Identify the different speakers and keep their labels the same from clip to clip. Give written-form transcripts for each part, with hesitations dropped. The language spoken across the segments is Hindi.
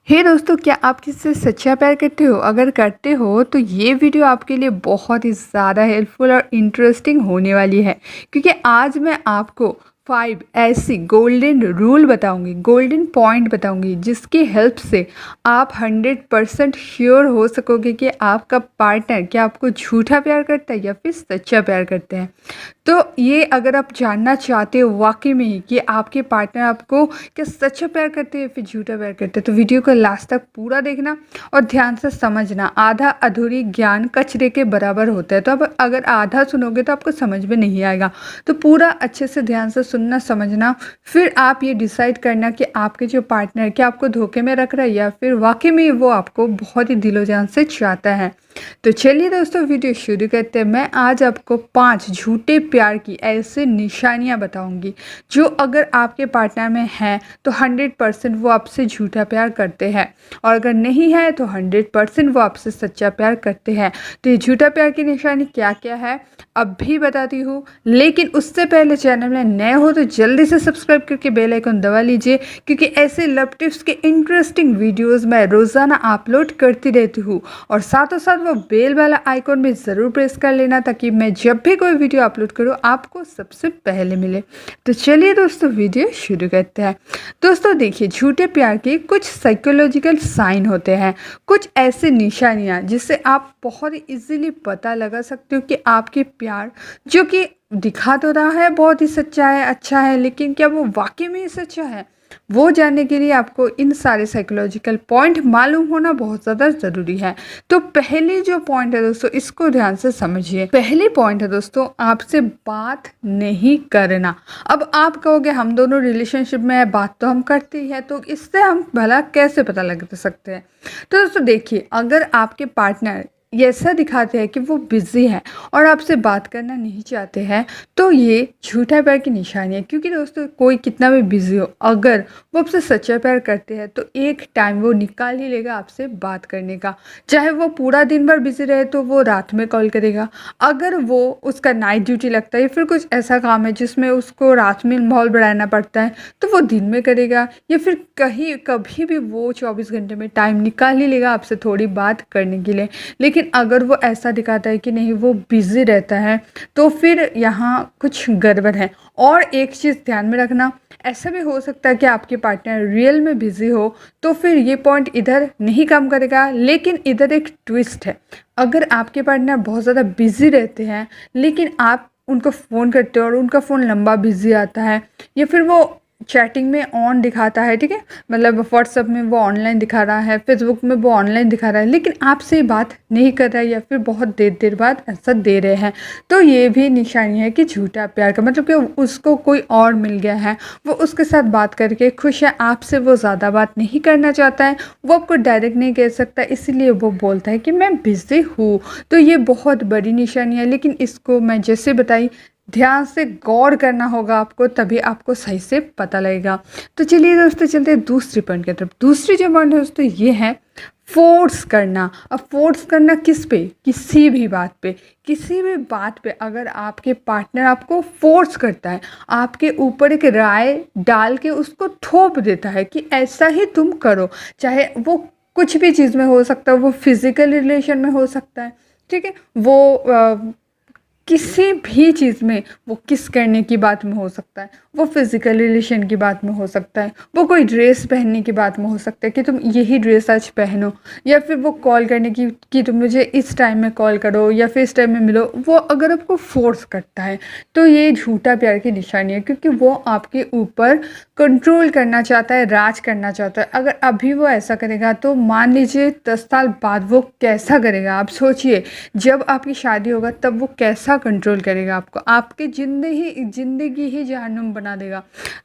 Speaker 1: हे दोस्तों, क्या आप किसी से सच्चा प्यार करते हो? अगर करते हो तो ये वीडियो आपके लिए बहुत ही ज़्यादा हेल्पफुल और इंटरेस्टिंग होने वाली है, क्योंकि आज मैं आपको 5 ऐसी गोल्डन रूल बताऊंगी, गोल्डन पॉइंट बताऊंगी, जिसकी हेल्प से आप 100% श्योर हो सकोगे कि आपका पार्टनर क्या आपको झूठा प्यार करता है या फिर सच्चा प्यार करते हैं। तो ये अगर आप जानना चाहते हो वाकई में ही कि आपके पार्टनर आपको क्या सच्चा प्यार करते हैं फिर झूठा प्यार करते हैं, तो वीडियो को लास्ट तक पूरा देखना और ध्यान से समझना। आधा अधूरी ज्ञान कचरे के बराबर होता है, तो अब अगर आधा सुनोगे तो आपको समझ में नहीं आएगा। तो पूरा अच्छे से ध्यान से सुनना, समझना, फिर आप ये डिसाइड करना कि आपके जो पार्टनर क्या आपको धोखे में रख रहा है या फिर वाकई में वो आपको बहुत ही दिलो जान से चाहता है। तो चलिए दोस्तों, वीडियो शुरू करते हैं। मैं आज आपको 5 झूठे प्यार की ऐसे निशानियां बताऊंगी जो अगर आपके पार्टनर में हैं तो 100% वो आपसे झूठा प्यार करते हैं, और अगर नहीं है तो 100% वो आपसे सच्चा प्यार करते हैं। तो ये झूठा प्यार की निशानी क्या क्या है अब भी बताती हूँ, लेकिन उससे पहले चैनल में नए हो तो जल्दी से सब्सक्राइब करके बेल आइकन दबा लीजिए, क्योंकि ऐसे लव टिप्स के इंटरेस्टिंग वीडियोज़ मैं रोज़ाना अपलोड करती रहती हूँ। और साथों साथ वो बेल वाला आइकॉन भी ज़रूर प्रेस कर लेना, ताकि मैं जब भी कोई वीडियो अपलोड करूँ आपको सबसे पहले मिले। तो चलिए दोस्तों, वीडियो शुरू करते हैं। दोस्तों देखिए, झूठे प्यार के कुछ साइकोलॉजिकल साइन होते हैं, कुछ ऐसे निशानियाँ जिससे आप बहुत ही इजीली पता लगा सकते हो कि आपके प्यार जो कि दिखा तो रहा है बहुत ही सच्चा है, अच्छा है, लेकिन क्या वो वाकई में ही सच्चा है, वो जानने के लिए आपको इन सारे साइकोलॉजिकल पॉइंट मालूम होना बहुत ज़्यादा ज़रूरी है। तो पहले जो पॉइंट है दोस्तों, इसको ध्यान से समझिए। पहली पॉइंट है दोस्तों, आपसे बात नहीं करना। अब आप कहोगे हम दोनों रिलेशनशिप में है, बात तो हम करते ही है, तो इससे हम भला कैसे पता लगा सकते हैं? तो दोस्तों देखिए, अगर आपके पार्टनर ये ऐसा दिखाते हैं कि वो बिज़ी है और आपसे बात करना नहीं चाहते हैं, तो ये झूठा प्यार की निशानी है। क्योंकि दोस्तों, कोई कितना भी बिज़ी हो, अगर वो आपसे सच्चा प्यार करते हैं तो एक टाइम वो निकाल ही लेगा आपसे बात करने का। चाहे वो पूरा दिन भर बिज़ी रहे तो वो रात में कॉल करेगा। अगर वो उसका नाइट ड्यूटी लगता है या फिर कुछ ऐसा काम है जिसमें उसको रात में माहौल बढ़ाना पड़ता है, तो वो दिन में करेगा। या फिर कहीं कभी भी वो 24 घंटे में टाइम निकाल ही लेगा आपसे थोड़ी बात करने के लिए। लेकिन अगर वो ऐसा दिखाता है कि नहीं वो बिज़ी रहता है, तो फिर यहाँ कुछ गड़बड़ है। और एक चीज़ ध्यान में रखना, ऐसा भी हो सकता है कि आपके पार्टनर रियल में बिज़ी हो, तो फिर ये पॉइंट इधर नहीं काम करेगा। लेकिन इधर एक ट्विस्ट है, अगर आपके पार्टनर बहुत ज़्यादा बिज़ी रहते हैं लेकिन आप उनको फ़ोन करते हो और उनका फ़ोन लंबा बिज़ी आता है, या फिर वो चैटिंग में ऑन दिखाता है, ठीक है, मतलब व्हाट्सएप में वो ऑनलाइन दिखा रहा है, फेसबुक में वो ऑनलाइन दिखा रहा है, लेकिन आपसे बात नहीं कर रहा है या फिर बहुत देर देर बाद ऐसा दे रहे हैं, तो ये भी निशानी है कि झूठा प्यार का, मतलब कि उसको कोई और मिल गया है, वो उसके साथ बात करके खुश है, आपसे वो ज़्यादा बात नहीं करना चाहता है, वो आपको डायरेक्ट नहीं कह सकता, इसीलिए वो बोलता है कि मैं बिज़ी हूँ। तो ये बहुत बड़ी निशानी है, लेकिन इसको मैं जैसे बताई ध्यान से गौर करना होगा आपको, तभी आपको सही से पता लगेगा। तो चलिए दोस्तों, चलते हैं दूसरी पॉइंट की तरफ। दूसरी जो पॉइंट है दोस्तों, ये है फोर्स करना। अब फोर्स करना किस पे? किसी भी बात पे, किसी भी बात पे अगर आपके पार्टनर आपको फोर्स करता है, आपके ऊपर एक राय डाल के उसको थोप देता है कि ऐसा ही तुम करो, चाहे वो कुछ भी चीज़ में हो सकता है, वो फिजिकल रिलेशन में हो सकता है, ठीक है, वो किसी भी चीज़ में, वो किस करने की बात में हो सकता है, वो फिज़िकल रिलेशन की बात में हो सकता है, वो कोई ड्रेस पहनने की बात में हो सकता है कि तुम यही ड्रेस आज पहनो, या फिर वो कॉल करने की कि तुम मुझे इस टाइम में कॉल करो या फिर इस टाइम में मिलो। वो अगर आपको फोर्स करता है तो ये झूठा प्यार की निशानी है, क्योंकि वो आपके ऊपर कंट्रोल करना चाहता है, राज करना चाहता है। अगर अभी वो ऐसा करेगा तो मान लीजिए 10 साल बाद वो कैसा करेगा, आप सोचिए। जब आपकी शादी होगा तब वो कैसा कंट्रोल करेगा आपको, आपकी ज़िंदगी ही जहन्नुम बना देगा।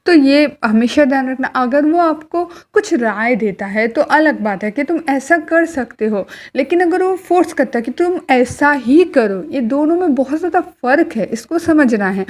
Speaker 1: तो ये हमेशा ध्यान रखना। अगर वो आपको कुछ राय देता है तो अलग बात है कि तुम ऐसा कर सकते हो, लेकिन अगर वो फोर्स करता है कि तुम ऐसा ही करो, ये दोनों में बहुत ज़्यादा फ़र्क है, इसको समझना है।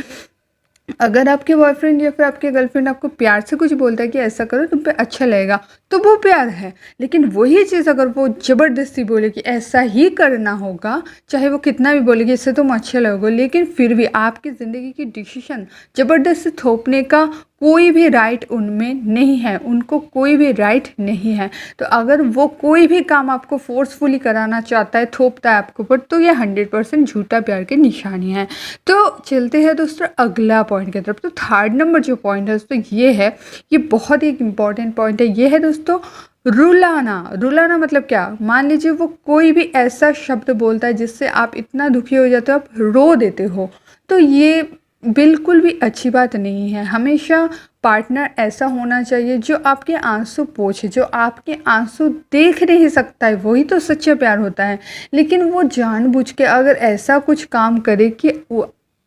Speaker 1: अगर आपके बॉयफ्रेंड या फिर आपके गर्लफ्रेंड आपको प्यार से कुछ बोलता है कि ऐसा करो तुम पे अच्छा लगेगा, तो वो प्यार है। लेकिन वही चीज़ अगर वो ज़बरदस्ती बोले कि ऐसा ही करना होगा, चाहे वो कितना भी बोले कि इससे तुम अच्छे लगोगे, लेकिन फिर भी आपकी ज़िंदगी की डिसीजन ज़बरदस्ती थोपने का कोई भी राइट उनमें नहीं है, उनको कोई भी राइट नहीं है। तो अगर वो कोई भी काम आपको फोर्सफुली कराना चाहता है, थोपता है आपके ऊपर, तो ये 100% झूठा प्यार की निशानी है। तो चलते हैं दोस्तों अगला पॉइंट की तरफ। तो थर्ड नंबर जो पॉइंट है दोस्तों ये है, ये बहुत ही इम्पॉर्टेंट पॉइंट है, ये है दोस्तों रुलाना। रुलाना मतलब क्या? मान लीजिए वो कोई भी ऐसा शब्द बोलता है जिससे आप इतना दुखी हो जाते हो, आप रो देते हो, तो ये बिल्कुल भी अच्छी बात नहीं है। हमेशा पार्टनर ऐसा होना चाहिए जो आपके आंसू पोंछे, जो आपके आंसू देख नहीं सकता है, वही तो सच्चा प्यार होता है। लेकिन वो जानबूझ के अगर ऐसा कुछ काम करे कि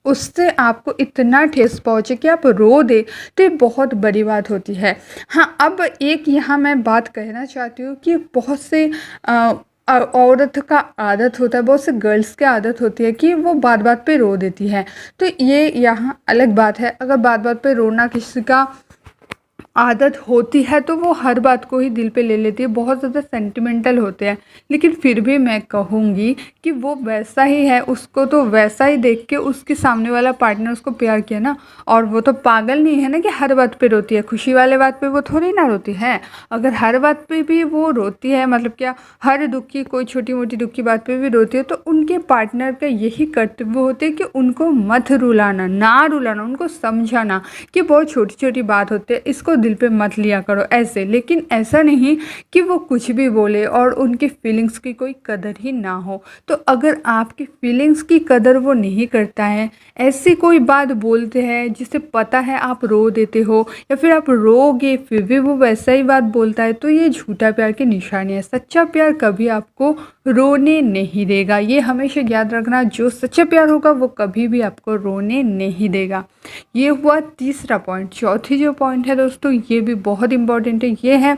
Speaker 1: उससे आपको इतना ठेस पहुँचे कि आप रो दे, तो ये बहुत बड़ी बात होती है। हाँ, अब एक यहाँ मैं बात कहना चाहती हूँ कि बहुत से औरत का आदत होता है, बहुत से गर्ल्स की आदत होती है कि वो बात बात पे रो देती है। तो ये यहाँ अलग बात है। अगर बात बात पे रोना किसी का आदत होती है तो वो हर बात को ही दिल पे ले लेती है, बहुत ज़्यादा सेंटिमेंटल होते हैं। लेकिन फिर भी मैं कहूँगी कि वो वैसा ही है, उसको तो वैसा ही देख के उसके सामने वाला पार्टनर उसको प्यार किया ना। और वो तो पागल नहीं है ना कि हर बात पे रोती है, खुशी वाले बात पे वो थोड़ी ना रोती है। अगर हर बात पे भी वो रोती है, मतलब क्या हर दुख की, कोई छोटी मोटी दुख की बात पे भी रोती है, तो उनके पार्टनर का यही कर्तव्य होते हैं कि उनको मत रुलाना, ना रुलाना, उनको समझाना कि बहुत छोटी छोटी बात होती है, इसको दिल पे मत लिया करो ऐसे। लेकिन ऐसा नहीं कि वो कुछ भी बोले और उनकी फीलिंग्स की कोई कदर ही ना हो। तो अगर आपकी फीलिंग्स की कदर वो नहीं करता है, ऐसी कोई बात बोलते हैं जिसे पता है आप रो देते हो या फिर आप रोगे फिर भी वो वैसा ही बात बोलता है, तो ये झूठा प्यार की निशानी है। सच्चा प्यार कभी आपको रोने नहीं देगा, ये हमेशा याद रखना। जो सच्चा प्यार होगा वो कभी भी आपको रोने नहीं देगा। ये हुआ तीसरा पॉइंट। चौथी जो पॉइंट है दोस्तों ये भी बहुत इंपॉर्टेंट है, ये है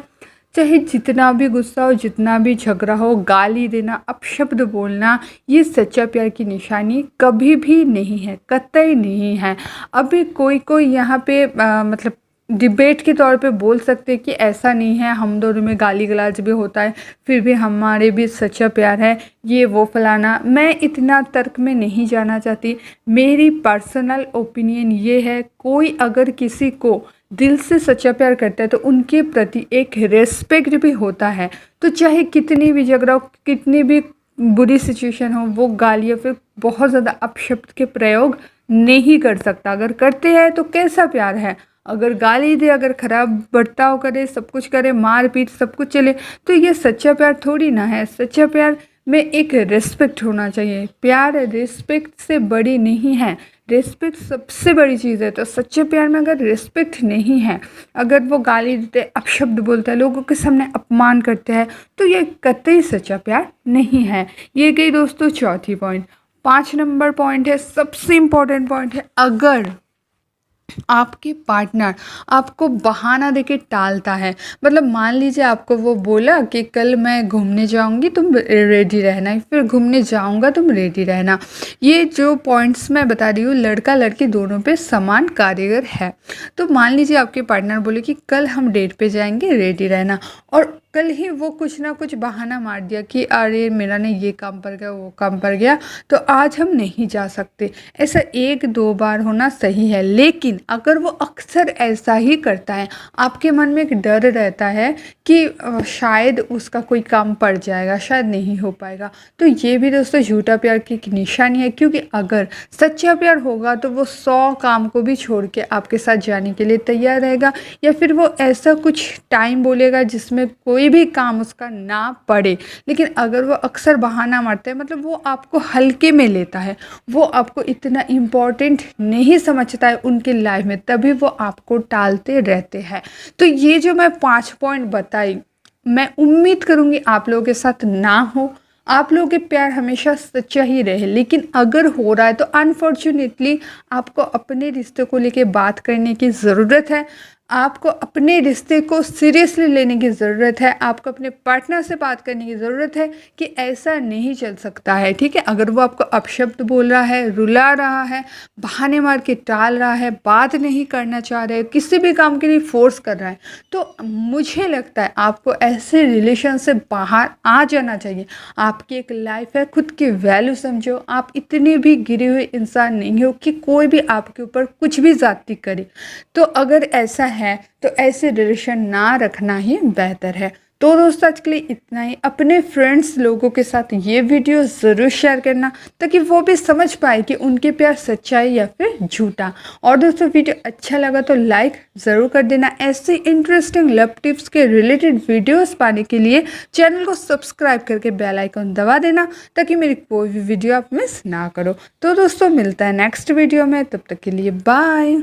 Speaker 1: चाहे जितना भी गुस्सा हो, जितना भी झगड़ा हो, गाली देना, अपशब्द बोलना, ये सच्चा प्यार की निशानी कभी भी नहीं है, कतई नहीं है। अभी कोई कोई यहाँ पे मतलब डिबेट के तौर पे बोल सकते हैं कि ऐसा नहीं है, हम दोनों में गाली गलौज भी होता है, फिर भी हमारे बीच सच्चा प्यार है, ये वो फलाना। मैं इतना तर्क में नहीं जाना चाहती। मेरी पर्सनल ओपिनियन ये है, कोई अगर किसी को दिल से सच्चा प्यार करता है तो उनके प्रति एक रेस्पेक्ट भी होता है। तो चाहे कितनी भी झगड़ा हो, कितनी भी बुरी सिचुएशन हो, वो गाली या फिर बहुत ज़्यादा अपशब्द के प्रयोग नहीं कर सकता। अगर करते हैं तो कैसा प्यार है? अगर गाली दे, अगर खराब बर्ताव करे, सब कुछ करे, मार पीट सब कुछ चले, तो ये सच्चा प्यार थोड़ी ना है। सच्चा प्यार में एक रिस्पेक्ट होना चाहिए। प्यार रिस्पेक्ट से बड़ी नहीं है, रिस्पेक्ट सबसे बड़ी चीज़ है। तो सच्चे प्यार में अगर रिस्पेक्ट नहीं है, अगर वो गाली देते, अपशब्द बोलता है, लोगों के सामने अपमान करते हैं, तो ये कतई सच्चा प्यार नहीं है। ये गई दोस्तों चौथी पॉइंट। 5 नंबर पॉइंट है, सबसे इम्पोर्टेंट पॉइंट है, अगर आपके पार्टनर आपको बहाना देके टालता है। मतलब मान लीजिए आपको वो बोला कि कल मैं घूमने जाऊंगी, तुम रेडी रहना, फिर घूमने जाऊंगा, तुम रेडी रहना। ये जो पॉइंट्स मैं बता रही हूँ लड़का लड़की दोनों पे समान कारगर है। तो मान लीजिए आपके पार्टनर बोले कि कल हम डेट पे जाएंगे, रेडी रहना, और कल ही वो कुछ ना कुछ बहाना मार दिया कि अरे मेरा ने ये काम पर गया, वो काम पर गया, तो आज हम नहीं जा सकते। ऐसा 1-2 बार होना सही है, लेकिन अगर वो अक्सर ऐसा ही करता है, आपके मन में एक डर रहता है कि शायद उसका कोई काम पड़ जाएगा, शायद नहीं हो पाएगा, तो ये भी दोस्तों झूठा प्यार की एक निशानी है। क्योंकि अगर सच्चा प्यार होगा तो वो 100 काम को भी छोड़ के आपके साथ जाने के लिए तैयार रहेगा, या फिर वो ऐसा कुछ टाइम बोलेगा जिसमें कोई भी काम उसका ना पड़े। लेकिन अगर वो अक्सर बहाना मारता है, मतलब वो आपको हल्के में लेता है, वो आपको इतना इम्पोर्टेंट नहीं समझता है उनके लाइफ में, तभी वो आपको टालते रहते हैं। तो ये जो मैं 5 पॉइंट बताई, मैं उम्मीद करूँगी आप लोगों के साथ ना हो, आप लोगों के प्यार हमेशा सच्चा ही रहे। लेकिन अगर हो रहा है तो अनफॉर्चुनेटली आपको अपने रिश्ते को लेके बात करने की ज़रूरत है। आपको अपने रिश्ते को सीरियसली लेने की ज़रूरत है। आपको अपने पार्टनर से बात करने की ज़रूरत है कि ऐसा नहीं चल सकता है, ठीक है? अगर वो आपको अपशब्द बोल रहा है, रुला रहा है, बहाने मार के टाल रहा है, बात नहीं करना चाह रहा है, किसी भी काम के लिए फ़ोर्स कर रहा है, तो मुझे लगता है आपको ऐसे रिलेशन से बाहर आ जाना चाहिए। आपकी एक लाइफ़ है, खुद की वैल्यू समझो। आप इतने भी गिरे हुए इंसान नहीं हो कि कोई भी आपके ऊपर कुछ भी ज़्यादती करे। तो अगर ऐसा है तो ऐसे रिलेशन ना रखना ही बेहतर है। तो दोस्तों आज के लिए इतना ही। अपने फ्रेंड्स लोगों के साथ ये वीडियो ज़रूर शेयर करना ताकि वो भी समझ पाए कि उनके प्यार सच्चाई या फिर झूठा। और दोस्तों वीडियो अच्छा लगा तो लाइक ज़रूर कर देना। ऐसे इंटरेस्टिंग लव टिप्स के रिलेटेड वीडियोस पाने के लिए चैनल को सब्सक्राइब करके बेल आइकन दबा देना ताकि मेरी कोई भी वीडियो आप मिस ना करो। तो दोस्तों मिलता है नेक्स्ट वीडियो में, तब तक के लिए बाय।